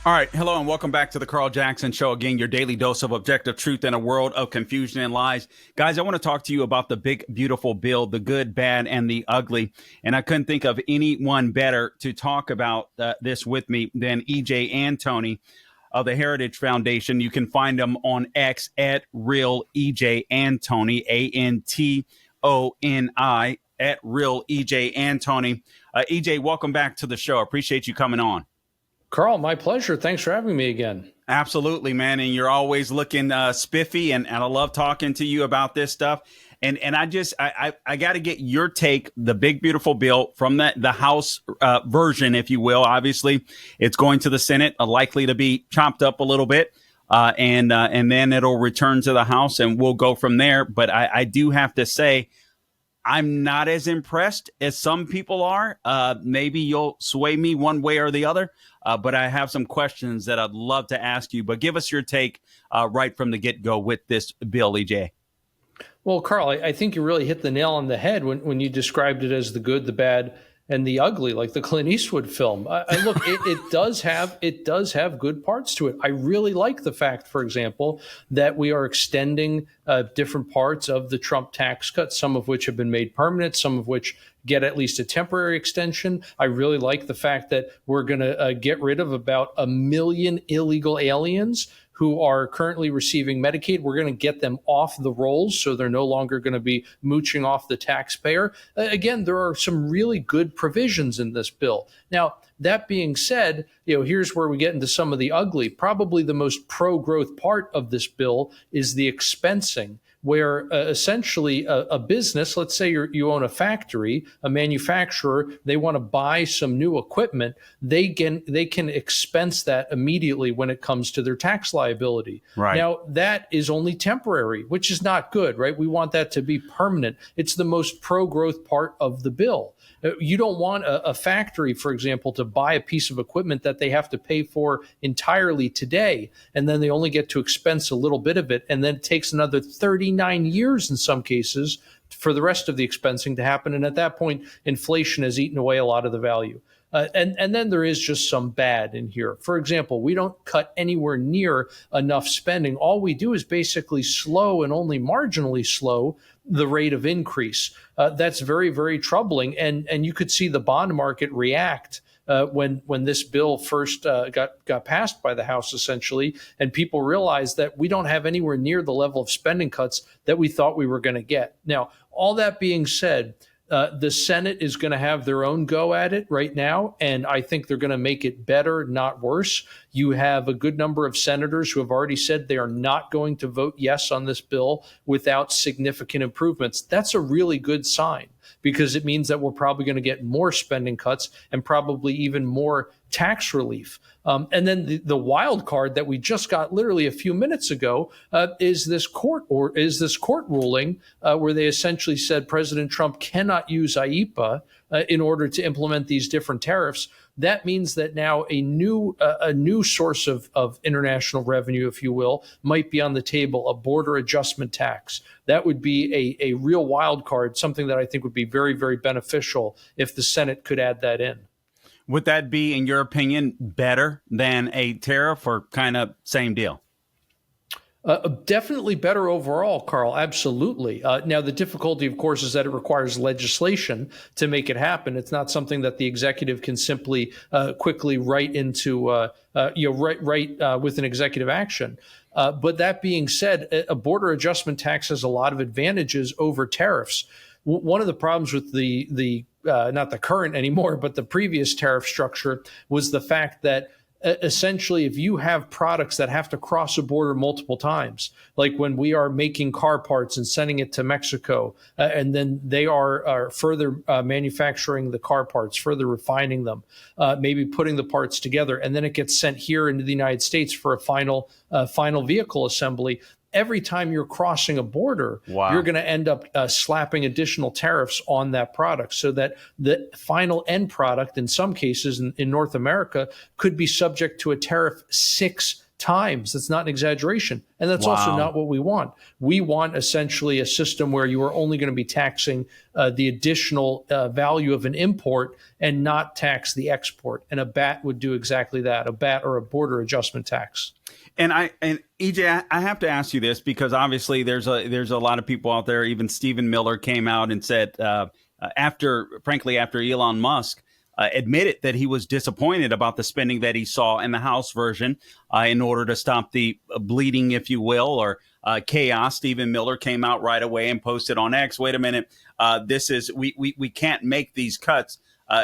All right. Hello and welcome back to the Carl Jackson Show. Again, your daily dose of objective truth in a world of confusion and lies. Guys, I want to talk to you about the big, beautiful bill, the good, bad, and the ugly. And I couldn't think of anyone better to talk about this with me than E.J. Antoni of the Heritage Foundation. You can find him on X at Real EJ Antoni, Antoni, at Real EJ Antoni. EJ, welcome back to the show. I appreciate you coming on. Carl, my pleasure. Thanks for having me again. Absolutely, man. And you're always looking spiffy, and I love talking to you about this stuff. And I got to get your take, the big, beautiful bill from the House version, if you will. Obviously, it's going to the Senate, likely to be chopped up a little bit. And then it'll return to the House and we'll go from there. But I do have to say, I'm not as impressed as some people are. Maybe you'll sway me one way or the other. But I have some questions that I'd love to ask you. But give us your take right from the get-go with this bill, EJ. Well, Carl, I think you really hit the nail on the head when you described it as the good, the bad, and the ugly, like the Clint Eastwood film. Look, it does have good parts to it. I really like the fact, for example, that we are extending different parts of the Trump tax cuts, some of which have been made permanent, some of which get at least a temporary extension. I really like the fact that we're going to get rid of about 1 million illegal aliens who are currently receiving Medicaid. We're going to get them off the rolls, so they're no longer going to be mooching off the taxpayer. Again, there are some really good provisions in this bill. Now, that being said, here's where we get into some of the ugly. Probably the most pro-growth part of this bill is the expensing, where essentially a business, let's say you own a factory, a manufacturer, they want to buy some new equipment, they can expense that immediately when it comes to their tax liability. Right. Now, that is only temporary, which is not good, right? We want that to be permanent. It's the most pro-growth part of the bill. You don't want a factory, for example, to buy a piece of equipment that they have to pay for entirely today, and then they only get to expense a little bit of it, and then it takes another 39 years in some cases for the rest of the expensing to happen. And at that point, inflation has eaten away a lot of the value. And then there is just some bad in here. For example, we don't cut anywhere near enough spending. All we do is basically slow and only marginally slow the rate of increase. That's very, very troubling. And you could see the bond market react when this bill first got passed by the House, essentially, and people realized that we don't have anywhere near the level of spending cuts that we thought we were going to get. Now, all that being said, the Senate is going to have their own go at it right now, and I think they're going to make it better, not worse. You have a good number of senators who have already said they are not going to vote yes on this bill without significant improvements. That's a really good sign, because it means that we're probably going to get more spending cuts and probably even more tax relief. And then the wild card that we just got literally a few minutes ago is this court ruling where they essentially said President Trump cannot use IEPA in order to implement these different tariffs. That means that now a new source of international revenue, if you will, might be on the table, a border adjustment tax. That would be a real wild card, something that I think would be very, very beneficial if the Senate could add that in. Would that be, in your opinion, better than a tariff, or kind of same deal? Definitely better overall, Carl. Absolutely. Now, the difficulty, of course, is that it requires legislation to make it happen. It's not something that the executive can simply quickly write into, with an executive action. But that being said, a border adjustment tax has a lot of advantages over tariffs. One of the problems with the not the current anymore, but the previous tariff structure was the fact that essentially, if you have products that have to cross a border multiple times, like when we are making car parts and sending it to Mexico, and then they are further manufacturing the car parts, further refining them, maybe putting the parts together, and then it gets sent here into the United States for a final vehicle assembly. Every time you're crossing a border, You're going to end up slapping additional tariffs on that product, so that the final end product, in some cases in North America, could be subject to a tariff 6 times. That's not an exaggeration. And that's also not what we want. We want essentially a system where you are only going to be taxing the additional value of an import and not tax the export. And a BAT would do exactly that, a BAT or a border adjustment tax. And EJ, I have to ask you this because obviously there's a lot of people out there. Even Stephen Miller came out and said after Elon Musk admitted that he was disappointed about the spending that he saw in the House version in order to stop the bleeding, if you will, or chaos. Stephen Miller came out right away and posted on X, wait a minute, we can't make these cuts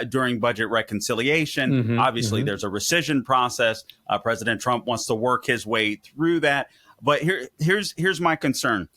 during budget reconciliation. Obviously, there's a rescission process. President Trump wants to work his way through that. But here's my concern.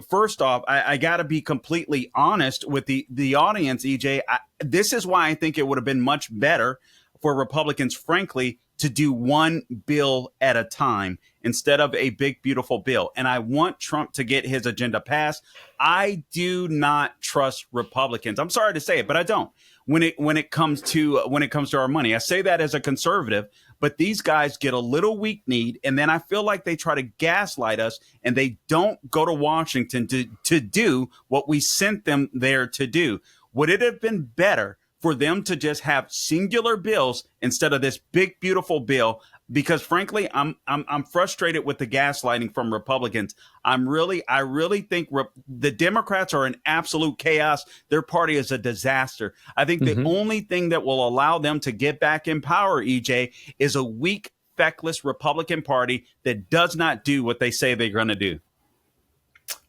First off, I got to be completely honest with the audience, EJ. This is why I think it would have been much better for Republicans, frankly, to do one bill at a time instead of a big, beautiful bill. And I want Trump to get his agenda passed. I do not trust Republicans. I'm sorry to say it, but I don't. When it comes to our money, I say that as a conservative, but these guys get a little weak-kneed, and then I feel like they try to gaslight us, and they don't go to Washington to do what we sent them there to do. Would it have been better for them to just have singular bills instead of this big, beautiful bill? Because frankly, I'm frustrated with the gaslighting from Republicans. I really think the Democrats are in absolute chaos. Their party is a disaster. I think the only thing that will allow them to get back in power, EJ, is a weak, feckless Republican Party that does not do what they say they're going to do.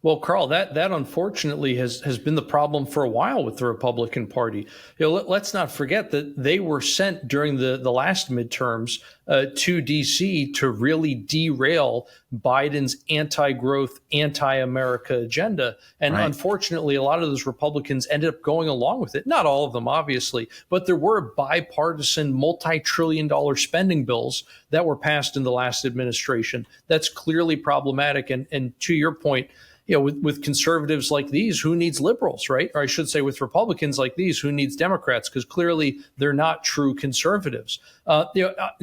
Well, Carl, that unfortunately has been the problem for a while with the Republican Party. Let's not forget that they were sent during the last midterms to D.C. to really derail Biden's anti-growth, anti-America agenda. And unfortunately, a lot of those Republicans ended up going along with it. Not all of them, obviously, but there were bipartisan, multi-trillion-dollar spending bills that were passed in the last administration. That's clearly problematic. And to your point, with conservatives like these, who needs liberals, right? Or I should say with Republicans like these, who needs Democrats? Because clearly they're not true conservatives.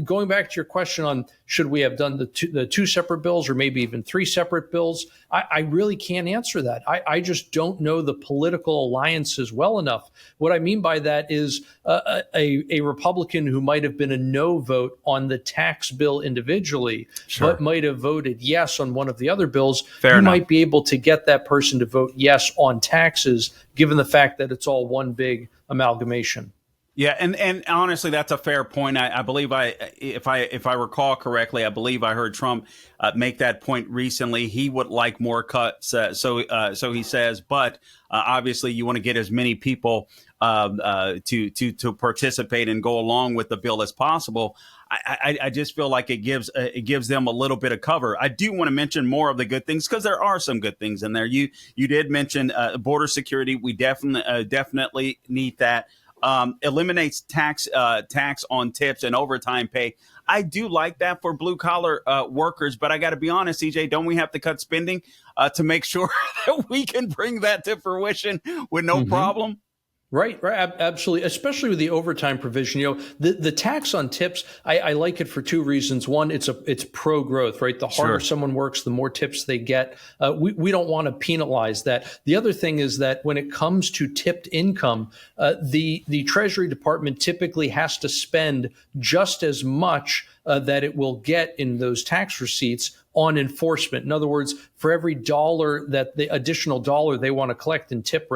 Going back to your question on should we have done the two separate bills or maybe even three separate bills, I really can't answer that. I just don't know the political alliances well enough. What I mean by that is a Republican who might have been a no vote on the tax bill individually, but might have voted yes on one of the other bills, might be able to get that person to vote yes on taxes, given the fact that it's all one big amalgamation. Yeah, and honestly, that's a fair point. I believe if I recall correctly, I believe I heard Trump make that point recently. He would like more cuts, so he says. But obviously, you want to get as many people to participate and go along with the bill as possible. I just feel like it gives them a little bit of cover. I do want to mention more of the good things because there are some good things in there. You did mention border security. We definitely need that. Eliminates tax on tips and overtime pay. I do like that for blue collar workers, but I got to be honest, EJ, don't we have to cut spending to make sure that we can bring that to fruition with no problem? Right, absolutely. Especially with the overtime provision, the tax on tips, I like it for two reasons. One, it's pro-growth, right? The harder someone works, the more tips they get. We don't want to penalize that. The other thing is that when it comes to tipped income, the Treasury Department typically has to spend just as much that it will get in those tax receipts on enforcement. In other words, for every dollar that the additional dollar they want to collect in tip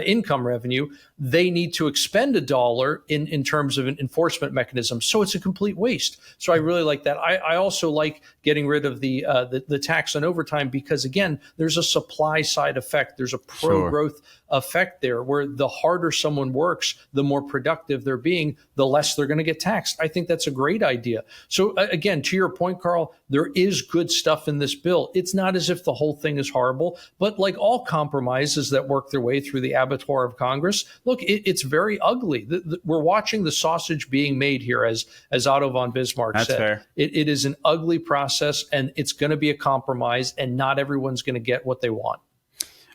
income revenue, they need to expend a dollar in terms of an enforcement mechanism. So it's a complete waste. So I really like that. I also like getting rid of the tax on overtime because, again, there's a supply side effect. There's a pro-growth effect there where the harder someone works, the more productive they're being, the less they're going to get taxed. I think that's a great idea. So again, to your point, Carl, there is good stuff in this bill. It's not as if the whole thing is horrible, but like all compromises that work their way through the abattoir of Congress, look, it's very ugly. We're watching the sausage being made here, as Otto von Bismarck said. Fair. It is an ugly process, and it's going to be a compromise, and not everyone's going to get what they want.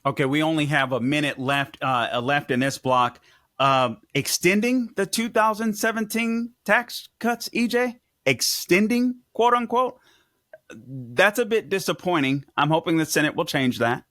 Okay, we only have a minute left in this block. Extending the 2017 tax cuts, EJ? extending, quote unquote. That's a bit disappointing. I'm hoping the Senate will change that.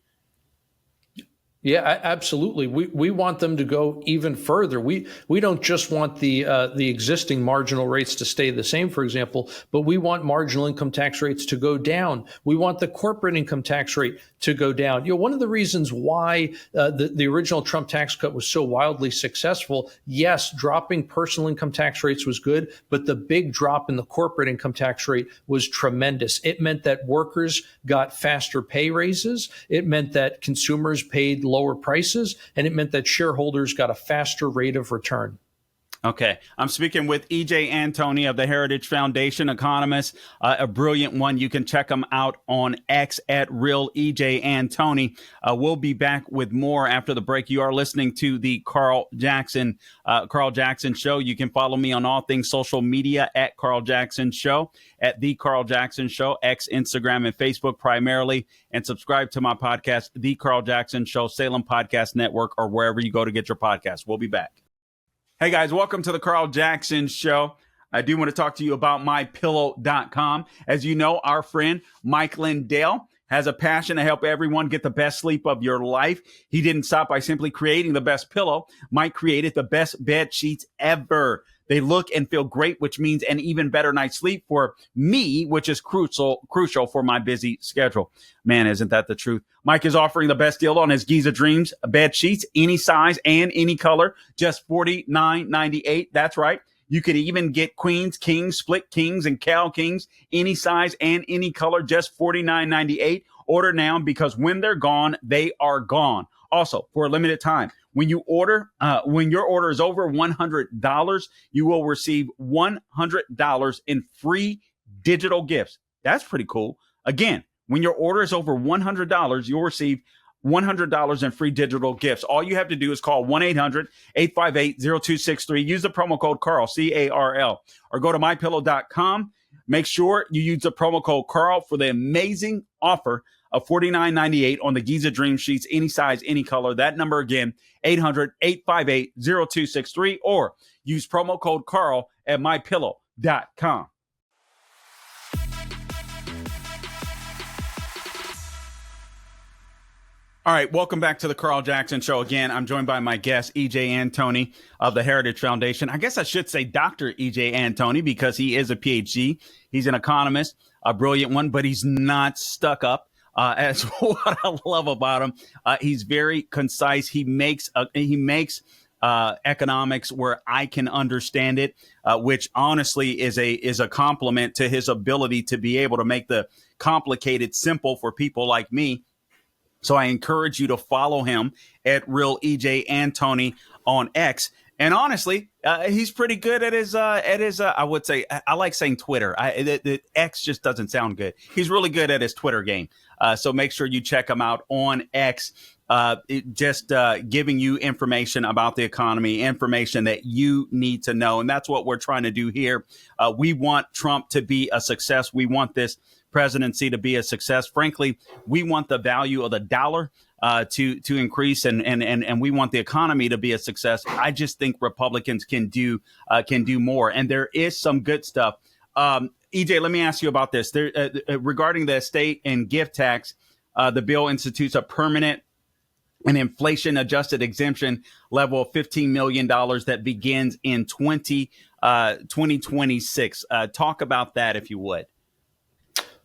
Yeah, absolutely. We want them to go even further. We don't just want the existing marginal rates to stay the same, for example, but we want marginal income tax rates to go down. We want the corporate income tax rate to go down. One of the reasons why the original Trump tax cut was so wildly successful, yes, dropping personal income tax rates was good, but the big drop in the corporate income tax rate was tremendous. It meant that workers got faster pay raises. It meant that consumers paid lower prices, and it meant that shareholders got a faster rate of return. Okay. I'm speaking with E.J. Antoni of the Heritage Foundation, economist, a brilliant one. You can check him out on X at Real E.J. Antoni. We'll be back with more after the break. You are listening to the Carl Jackson Show. You can follow me on all things social media at Carl Jackson Show, at The Carl Jackson Show, X, Instagram, and Facebook primarily, and subscribe to my podcast, The Carl Jackson Show, Salem Podcast Network, or wherever you go to get your podcast. We'll be back. Hey guys, welcome to the Carl Jackson Show. I do want to talk to you about mypillow.com. As you know, our friend Mike Lindell has a passion to help everyone get the best sleep of your life. He didn't stop by simply creating the best pillow. Mike created the best bed sheets ever. They look and feel great, which means an even better night's sleep for me, which is crucial for my busy schedule. Man, isn't that the truth? Mike is offering the best deal on his Giza Dreams bed sheets, any size and any color, just $49.98. That's right. You could even get queens, kings, split kings, and cow kings, any size and any color, just $49.98. Order now, because when they're gone, they are gone. Also, for a limited time, when your order is over $100, you will receive $100 in free digital gifts. That's pretty cool. Again, when your order is over $100, you'll receive $100 in free digital gifts. All you have to do is call 1-800-858-0263. Use the promo code Carl, C-A-R-L, or go to mypillow.com. Make sure you use the promo code Carl for the amazing offer of $49.98 on the Giza Dream Sheets, any size, any color. That number again, 800-858-0263, or use promo code Carl at mypillow.com. All right, welcome back to the Carl Jackson Show. Again, I'm joined by my guest, E.J. Antoni of the Heritage Foundation. I guess I should say Dr. E.J. Antoni, because he is a PhD. He's an economist, a brilliant one, but he's not stuck up. As what I love about him, he's very concise. He makes economics where I can understand it, which honestly is a compliment to his ability to be able to make the complicated simple for people like me. So I encourage you to follow him at Real E.J. Antoni on X. And honestly, he's pretty good at his I would say, I like saying Twitter. The X just doesn't sound good. He's really good at his Twitter game. So make sure you check him out on X. Giving you information about the economy, information that you need to know. And that's what we're trying to do here. We want Trump to be a success. We want this presidency to be a success. Frankly, we want the value of the dollar to increase, and we want the economy to be a success. I just think Republicans can do more, and there is some good stuff. EJ, let me ask you about this. Regarding the estate and gift tax, the bill institutes a permanent and inflation-adjusted exemption level of $15 million that begins in 2026. Talk about that, if you would.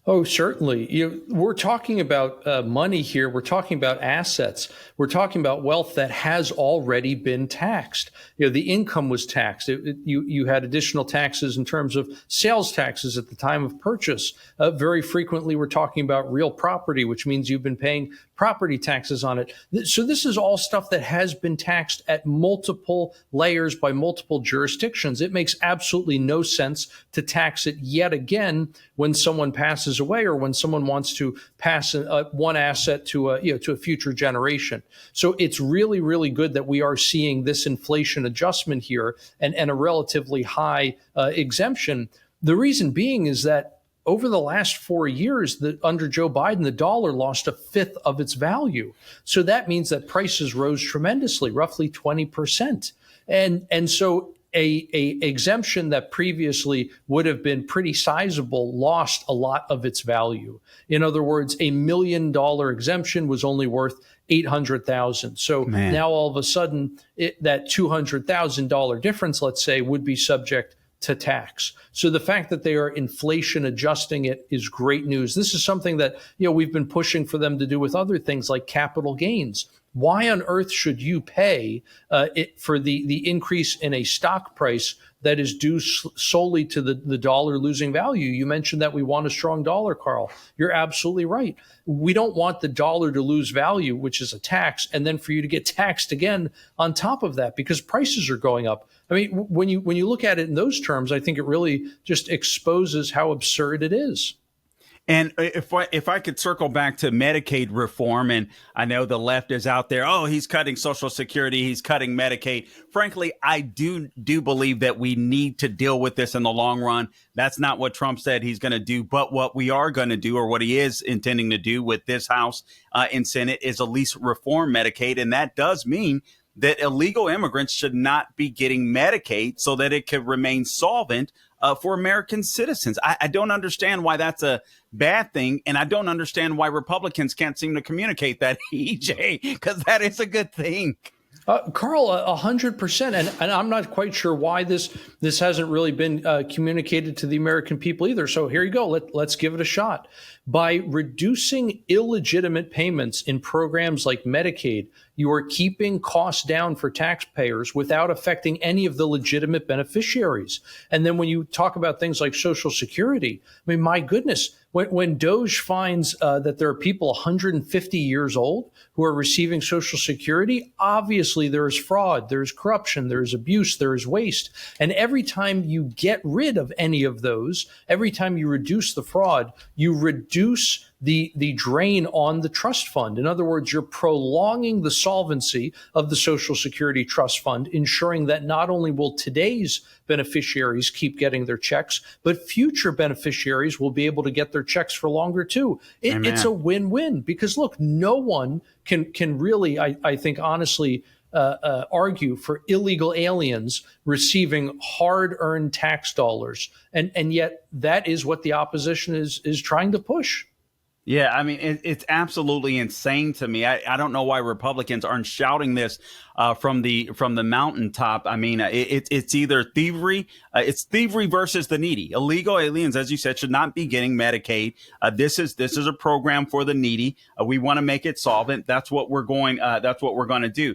Oh, certainly. We're talking about money here. We're talking about assets. We're talking about wealth that has already been taxed. The income was taxed. You had additional taxes in terms of sales taxes at the time of purchase. Very frequently, we're talking about real property, which means you've been paying property taxes on it. So this is all stuff that has been taxed at multiple layers by multiple jurisdictions. It makes absolutely no sense to tax it yet again when someone passes away or when someone wants to pass one asset to a future generation. So it's really, really good that we are seeing this inflation adjustment here and a relatively high exemption. The reason being is that over the last 4 years, under Joe Biden, the dollar lost a fifth of its value. So that means that prices rose tremendously, roughly 20%. And so a exemption that previously would have been pretty sizable lost a lot of its value. In other words, $1 million exemption was only worth 800,000. So Man. now all of a sudden that $200,000 difference, let's say, would be subject to tax. So the fact that they are inflation adjusting it is great news. This is something that, we've been pushing for them to do with other things like capital gains. Why on earth should you pay for the increase in a stock price that is due solely to the dollar losing value? You mentioned that we want a strong dollar, Carl. You're absolutely right. We don't want the dollar to lose value, which is a tax, and then for you to get taxed again on top of that because prices are going up. I mean, when you look at it in those terms, I think it really just exposes how absurd it is. And if I could circle back to Medicaid reform, and I know the left is out there, oh, he's cutting Social Security, he's cutting Medicaid. Frankly, I do believe that we need to deal with this in the long run. That's not what Trump said he's going to do, but what we are going to do, or what he is intending to do with this House and Senate, is at least reform Medicaid. And that does mean that illegal immigrants should not be getting Medicaid so that it could remain solvent for American citizens. I don't understand why that's a bad thing, and I don't understand why Republicans can't seem to communicate that, EJ, because that is a good thing. Carl, 100%, and I'm not quite sure why this hasn't really been communicated to the American people either. So here you go. Let's give it a shot. By reducing illegitimate payments in programs like Medicaid, you are keeping costs down for taxpayers without affecting any of the legitimate beneficiaries. And then when you talk about things like Social Security, I mean, my goodness, when DOJ finds that there are people 150 years old who are receiving Social Security, obviously there is fraud, there is corruption, there is abuse, there is waste. And every time you get rid of any of those, every time you reduce the fraud, you reduce the drain on the trust fund. In other words, you're prolonging the solvency of the Social Security Trust Fund, ensuring that not only will today's beneficiaries keep getting their checks, but future beneficiaries will be able to get their checks for longer too. It's a win-win because look, no one can really, I think, honestly, argue for illegal aliens receiving hard-earned tax dollars, and yet that is what the opposition is trying to push. Yeah, I mean, it's absolutely insane to me. I don't know why Republicans aren't shouting this from the mountaintop. I mean, it's either thievery, it's thievery versus the needy. Illegal aliens, as you said, should not be getting Medicaid. This is a program for the needy. We want to make it solvent. That's what we're going to do.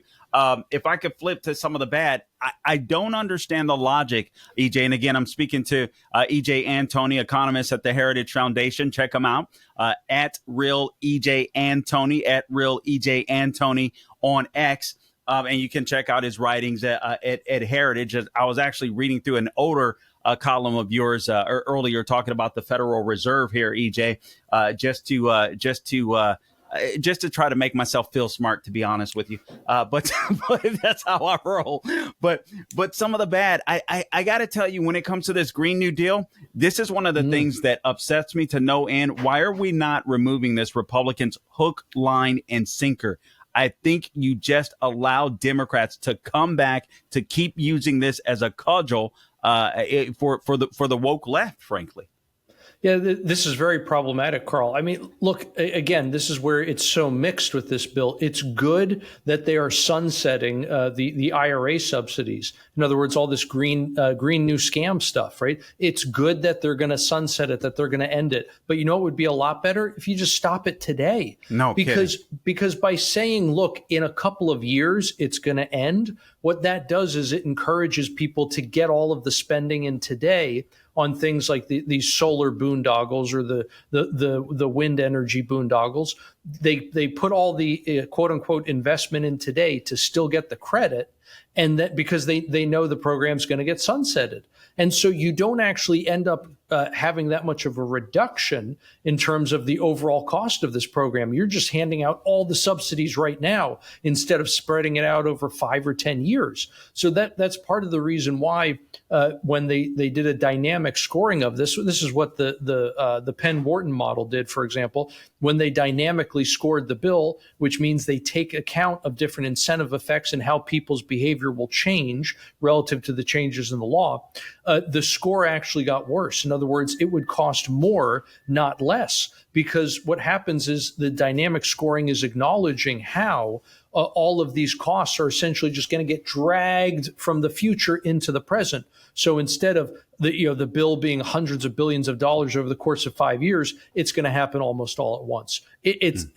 If I could flip to some of the bad, I don't understand the logic, EJ. And again, I'm speaking to E.J. Antoni, economist at the Heritage Foundation. Check him out at Real E.J. Antoni, at Real E.J. Antoni on X. And you can check out his writings at Heritage. I was actually reading through an older column of yours earlier talking about the Federal Reserve here, EJ, just to try to make myself feel smart, to be honest with you. But that's how I roll. But some of the bad, I got to tell you, when it comes to this Green New Deal, this is one of the things that upsets me to no end. Why are we not removing this Republicans hook, line, and sinker? I think you just allow Democrats to come back to keep using this as a cudgel for the woke left, frankly. Yeah, this is very problematic, Carl. I mean, look, again, this is where it's so mixed with this bill. It's good that they are sunsetting the IRA subsidies. In other words, all this green new scam stuff, right? It's good that they're going to sunset it, that they're going to end it. But you know what would be a lot better? If you just stop it today. No, because by saying, look, in a couple of years, it's going to end, what that does is it encourages people to get all of the spending in today on things like these solar boondoggles or the wind energy boondoggles. They put all the quote unquote investment in today to still get the credit, and that because they know the program's going to get sunsetted. And so you don't actually end up having that much of a reduction in terms of the overall cost of this program. You're just handing out all the subsidies right now instead of spreading it out over 5 or 10 years. So that's part of the reason why when they did a dynamic scoring of this is what the Penn Wharton model did, for example, when they dynamically scored the bill, which means they take account of different incentive effects and how people's behavior will change relative to the changes in the law. The score actually got worse. In other words, it would cost more, not less, because what happens is the dynamic scoring is acknowledging how all of these costs are essentially just going to get dragged from the future into the present. So instead of the bill being hundreds of billions of dollars over the course of 5 years, it's going to happen almost all at once.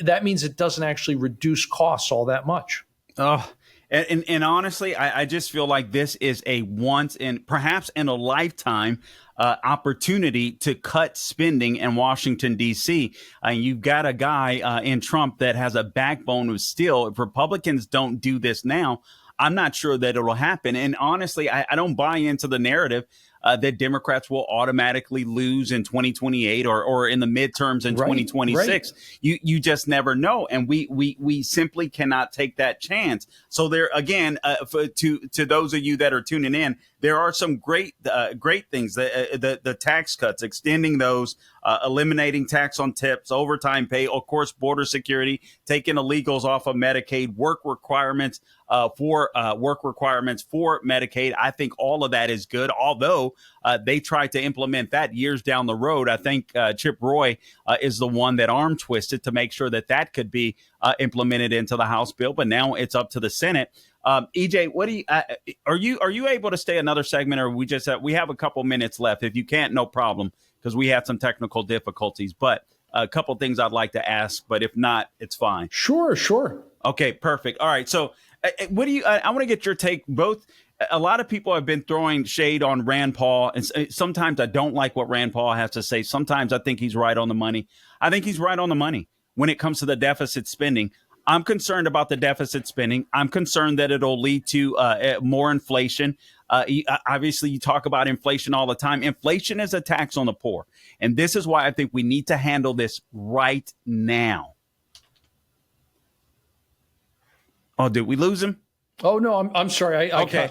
That means it doesn't actually reduce costs all that much. Oh, and honestly, I just feel like this is a once in perhaps in a lifetime opportunity to cut spending in Washington, D.C. You've got a guy in Trump that has a backbone of steel. If Republicans don't do this now, I'm not sure that it'll happen. And honestly, I don't buy into the narrative that Democrats will automatically lose in 2028 or in the midterms in 2026. Right. You just never know. And we simply cannot take that chance. So there again, to those of you that are tuning in, there are some great things. The tax cuts, extending those, eliminating tax on tips, overtime pay, of course, border security, taking illegals off of Medicaid, work requirements for Medicaid. I think all of that is good. Although they tried to implement that years down the road. I think Chip Roy is the one that arm twisted to make sure that could be implemented into the House bill. But now it's up to the Senate. EJ, what do you are you able to stay another segment, or we have a couple minutes left? If you can't, no problem, because we had some technical difficulties. But a couple things I'd like to ask, but if not, it's fine. Sure. Okay, perfect. All right. So what do you? I want to get your take. Both. A lot of people have been throwing shade on Rand Paul, and sometimes I don't like what Rand Paul has to say. Sometimes I think he's right on the money. I think he's right on the money when it comes to the deficit spending. I'm concerned about the deficit spending. I'm concerned that it'll lead to more inflation. Obviously, you talk about inflation all the time. Inflation is a tax on the poor. And this is why I think we need to handle this right now. Oh, did we lose him? Oh, no, I'm sorry. I okay.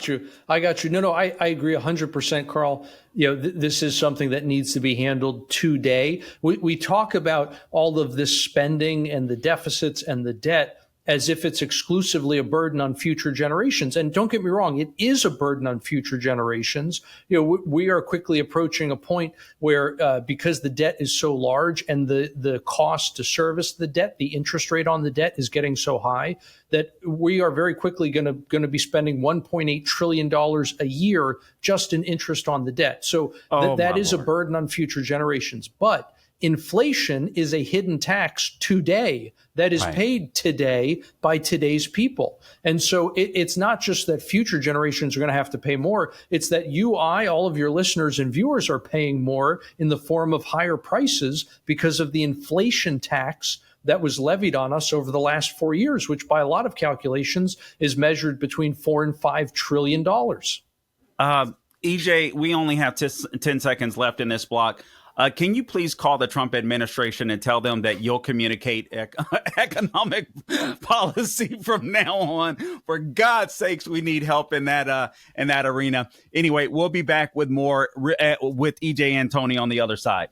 got you. No, I agree 100%, Carl. This is something that needs to be handled today. We talk about all of this spending and the deficits and the debt as if it's exclusively a burden on future generations. And don't get me wrong, it is a burden on future generations. We are quickly approaching a point where because the debt is so large and the cost to service the debt, the interest rate on the debt is getting so high that we are very quickly going to be spending $1.8 trillion a year just in interest on the debt. So that is a burden on future generations. But inflation is a hidden tax today that is paid today by today's people. And so it's not just that future generations are going to have to pay more. It's that all of your listeners and viewers are paying more in the form of higher prices because of the inflation tax that was levied on us over the last 4 years, which by a lot of calculations is measured between $4 and $5 trillion. EJ, we only have 10 seconds left in this block. Can you please call the Trump administration and tell them that you'll communicate economic policy from now on? For God's sakes, we need help in that arena. Anyway, we'll be back with more with EJ Antoni on the other side.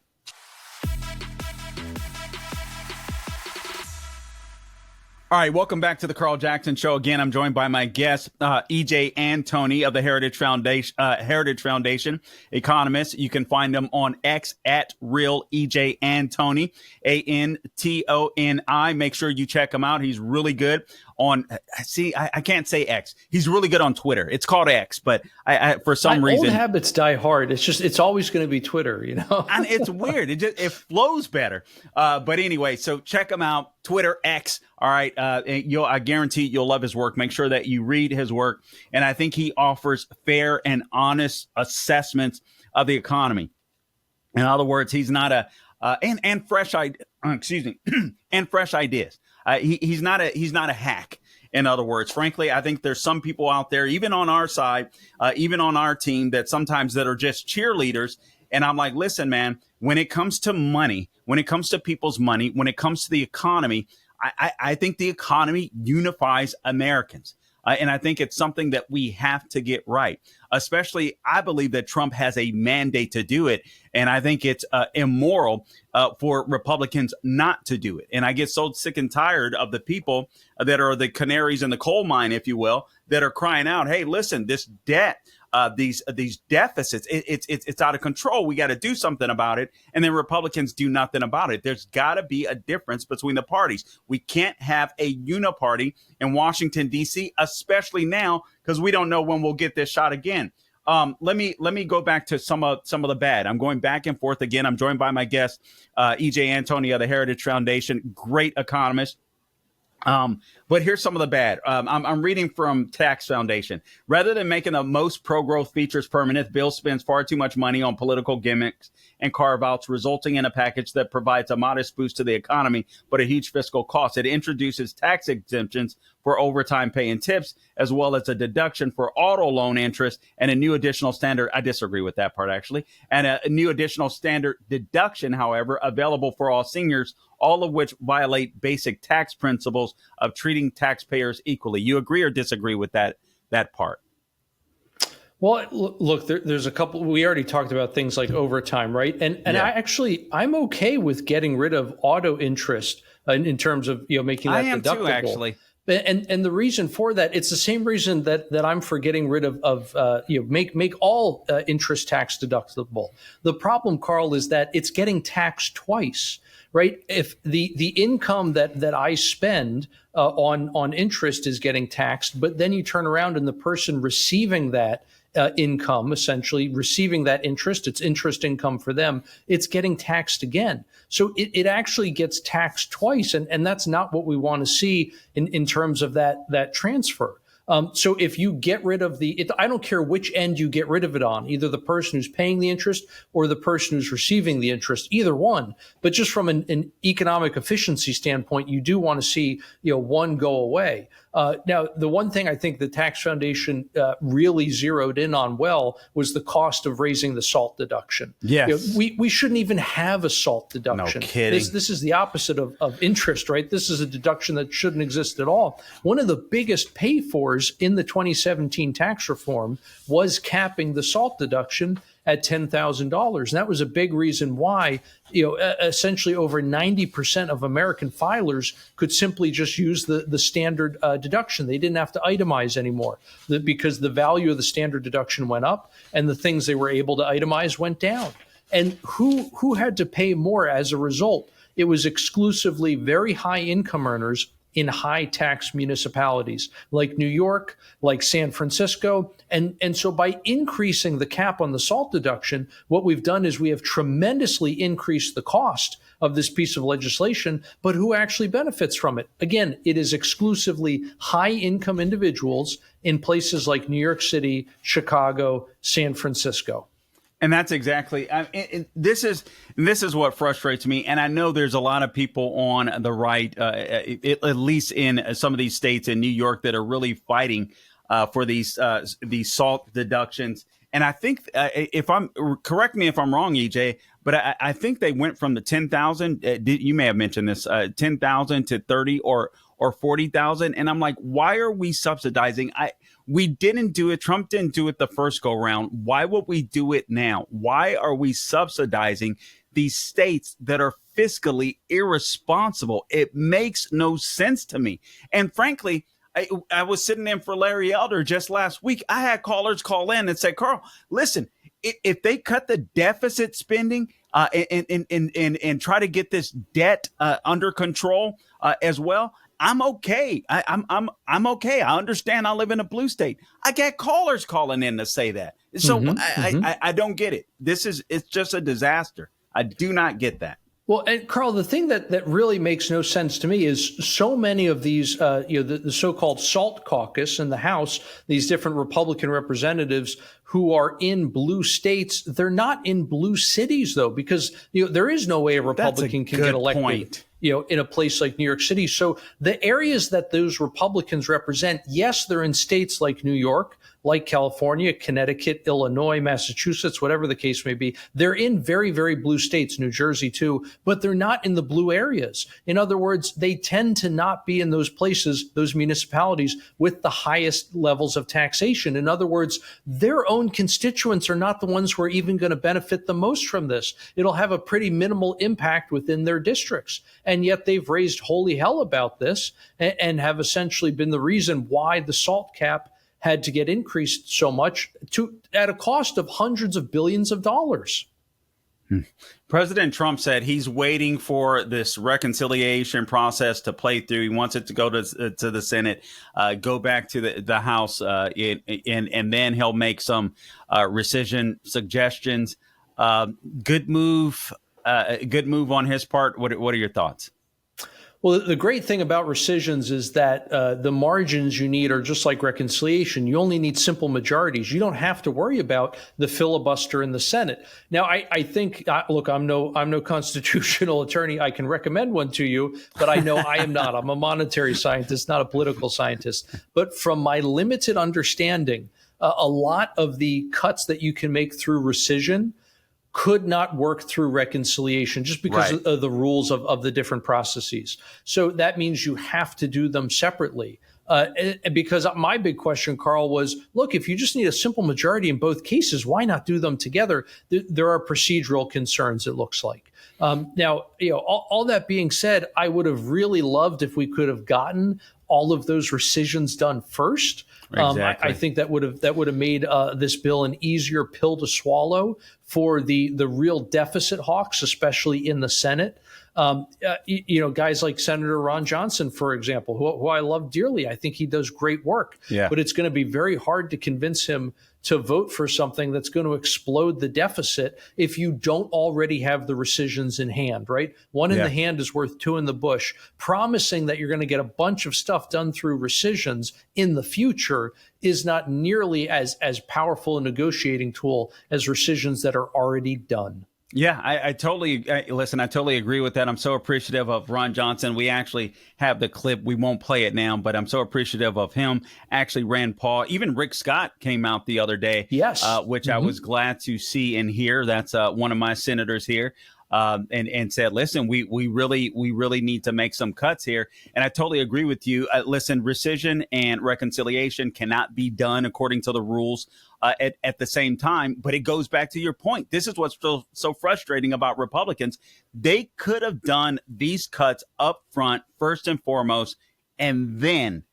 All right, welcome back to the Carl Jackson Show. Again, I'm joined by my guest, E.J. Antoni of the Heritage Foundation, economist. You can find him on X at Real E.J. Antoni, Antoni. Make sure you check him out. He's really good on. I can't say X. He's really good on Twitter. It's called X, but I for some reason, old habits die hard. It's always going to be Twitter, and it's weird. It flows better. But anyway, so check him out. Twitter, X. All right. I guarantee you'll love his work. Make sure that you read his work. And I think he offers fair and honest assessments of the economy. In other words, he's not and fresh and fresh ideas. He's not a hack. In other words, frankly, I think there's some people out there, even on our side, even on our team, that sometimes that are just cheerleaders. And I'm like, listen, man, when it comes to money, when it comes to people's money, when it comes to the economy, I think the economy unifies Americans. And I think it's something that we have to get right. Especially, I believe that Trump has a mandate to do it. And I think it's immoral for Republicans not to do it. And I get so sick and tired of the people that are the canaries in the coal mine, if you will, that are crying out, hey, listen, this debt, these deficits, it's out of control. We got to do something about it. And then Republicans do nothing about it. There's got to be a difference between the parties. We can't have a uniparty in Washington, D.C., especially now, because we don't know when we'll get this shot again. Let me go back to some of the bad. I'm going back and forth again. I'm joined by my guest, E.J. Antoni of the Heritage Foundation, great economist. But here's some of the bad. I'm reading from Tax Foundation. Rather than making the most pro-growth features permanent, the bill spends far too much money on political gimmicks and carve-outs, resulting in a package that provides a modest boost to the economy, but a huge fiscal cost. It introduces tax exemptions for overtime pay and tips, as well as a deduction for auto loan interest and a new additional standard. I disagree with that part, actually. And a new additional standard deduction, however, available for all seniors, all of which violate basic tax principles of treating taxpayers equally. You agree or disagree with that part? Well, look, there's a couple. We already talked about things like overtime, right? And yeah. I'm okay with getting rid of auto interest in terms of making that deductible. I am too, actually. And the reason for that, it's the same reason that I'm for getting rid of make all interest tax deductible. The problem, Carl, is that it's getting taxed twice, right? If the income that I spend on interest is getting taxed, but then you turn around and the person receiving that income, essentially receiving that interest, it's interest income for them, it's getting taxed again. So it actually gets taxed twice. And that's not what we want to see in terms of that transfer. So if you get rid of I don't care which end you get rid of it on, either the person who's paying the interest or the person who's receiving the interest, either one. But just from an economic efficiency standpoint, you do want to see one go away. Now, the one thing I think the Tax Foundation really zeroed in on well was the cost of raising the SALT deduction. Yes. We shouldn't even have a SALT deduction. No kidding. This is the opposite of interest, right? This is a deduction that shouldn't exist at all. One of the biggest pay-fors in the 2017 tax reform was capping the SALT deduction at $10,000. And that was a big reason why, essentially over 90% of American filers could simply just use the standard deduction. They didn't have to itemize anymore because the value of the standard deduction went up and the things they were able to itemize went down. And who had to pay more as a result? It was exclusively very high income earners in high tax municipalities like New York, like San Francisco. And so by increasing the cap on the SALT deduction, what we've done is we have tremendously increased the cost of this piece of legislation, but who actually benefits from it? Again, it is exclusively high income individuals in places like New York City, Chicago, San Francisco. And that's exactly this is what frustrates me. And I know there's a lot of people on the right, at least in some of these states in New York, that are really fighting for these SALT deductions. And I think correct me if I'm wrong, EJ, but I think they went from the 10,000. You may have mentioned this 10,000 to 30 or 40,000. And I'm like, why are we subsidizing? We didn't do it. Trump didn't do it the first go round. Why would we do it now? Why are we subsidizing these states that are fiscally irresponsible? It makes no sense to me. And frankly, I was sitting in for Larry Elder just last week. I had callers call in and say, Carl, listen, if they cut the deficit spending and try to get this debt under control as well, I'm okay. I'm okay. I understand. I live in a blue state. I get callers calling in to say that. So I don't get it. It's just a disaster. I do not get that. Well, and Carl, the thing that really makes no sense to me is so many of these, the so-called SALT caucus in the House, these different Republican representatives who are in blue states. They're not in blue cities, though, because there is no way a Republican can get elected. Point. In a place like New York City. So the areas that those Republicans represent, yes, they're in states like New York, like California, Connecticut, Illinois, Massachusetts, whatever the case may be. They're in very, very blue states, New Jersey too, but they're not in the blue areas. In other words, they tend to not be in those places, those municipalities with the highest levels of taxation. In other words, their own constituents are not the ones who are even going to benefit the most from this. It'll have a pretty minimal impact within their districts. And yet they've raised holy hell about this and have essentially been the reason why the SALT cap had to get increased so much at a cost of hundreds of billions of dollars. President Trump said he's waiting for this reconciliation process to play through. He wants it to go to the Senate, go back to the House, and then he'll make some rescission suggestions. Good move on his part. What are your thoughts? Well, the great thing about rescissions is that the margins you need are just like reconciliation. You only need simple majorities. You don't have to worry about the filibuster in the Senate. Now, I think, look, I'm no constitutional attorney. I can recommend one to you, but I know I am not. I'm a monetary scientist, not a political scientist. But from my limited understanding, a lot of the cuts that you can make through rescission could not work through reconciliation just because of the rules of the different processes. So that means you have to do them separately. Because my big question, Carl, was, look, if you just need a simple majority in both cases, why not do them together? There are procedural concerns, it looks like. Now, all that being said, I would have really loved if we could have gotten all of those rescissions done first. Exactly. I think that would have made this bill an easier pill to swallow for the real deficit hawks, especially in the Senate. Guys like Senator Ron Johnson, for example, who I love dearly. I think he does great work. Yeah. But it's going to be very hard to convince him to vote for something that's going to explode the deficit if you don't already have the rescissions in hand, right? One in the hand is worth two in the bush. Promising that you're going to get a bunch of stuff done through rescissions in the future is not nearly as powerful a negotiating tool as rescissions that are already done. Yeah, I totally agree with that. I'm so appreciative of Ron Johnson. We actually have the clip. We won't play it now, but I'm so appreciative of him. Actually, Rand Paul, even Rick Scott came out the other day. Yes. Which I was glad to see and hear. That's one of my senators here. And said, listen, we really need to make some cuts here. And I totally agree with you. Listen, rescission and reconciliation cannot be done according to the rules at the same time. But it goes back to your point. This is what's so frustrating about Republicans. They could have done these cuts up front, first and foremost, and then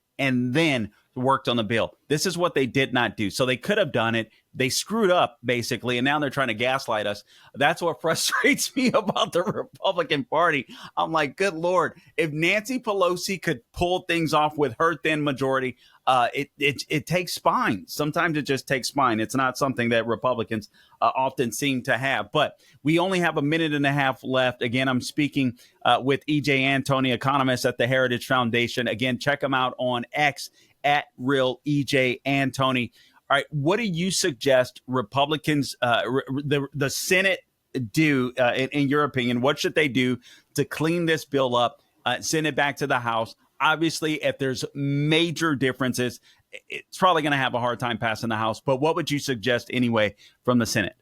worked on the bill. This is what they did not do. So they could have done it. They screwed up, basically, and now they're trying to gaslight us. That's what frustrates me about the Republican Party. I'm like, good Lord, if Nancy Pelosi could pull things off with her thin majority, it takes spine. Sometimes it just takes spine. It's not something that Republicans often seem to have. But we only have a minute and a half left. Again, I'm speaking with E.J. Antoni, economist at the Heritage Foundation. Again, check him out on X at Real E.J. Antoni. All right, what do you suggest Republicans, the Senate do, in your opinion? What should they do to clean this bill up, send it back to the House? Obviously, if there's major differences, it's probably going to have a hard time passing the House. But what would you suggest anyway from the Senate?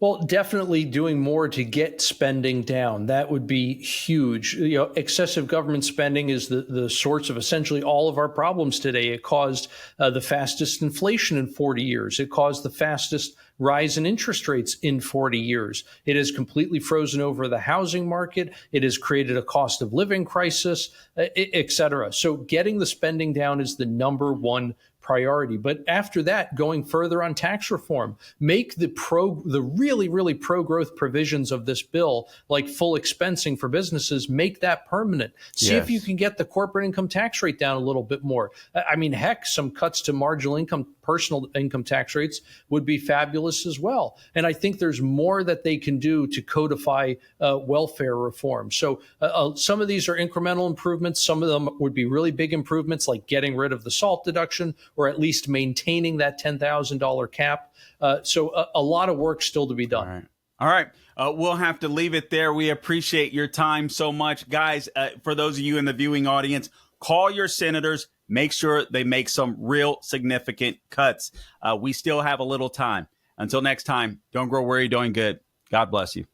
Well, definitely doing more to get spending down. That would be huge. Excessive government spending is the source of essentially all of our problems today. It caused the fastest inflation in 40 years. It caused the fastest rise in interest rates in 40 years. It has completely frozen over the housing market. It has created a cost of living crisis, et cetera. So getting the spending down is the number one priority. But after that, going further on tax reform, make the really, really pro-growth provisions of this bill, like full expensing for businesses, make that permanent. See if you can get the corporate income tax rate down a little bit more. I mean, heck, some cuts to marginal income, personal income tax rates would be fabulous as well. And I think there's more that they can do to codify welfare reform. So some of these are incremental improvements. Some of them would be really big improvements, like getting rid of the SALT deduction or at least maintaining that $10,000 cap. So a lot of work still to be done. All right. We'll have to leave it there. We appreciate your time so much. Guys, for those of you in the viewing audience, call your senators. Make sure they make some real significant cuts. We still have a little time. Until next time, don't grow weary doing good. God bless you.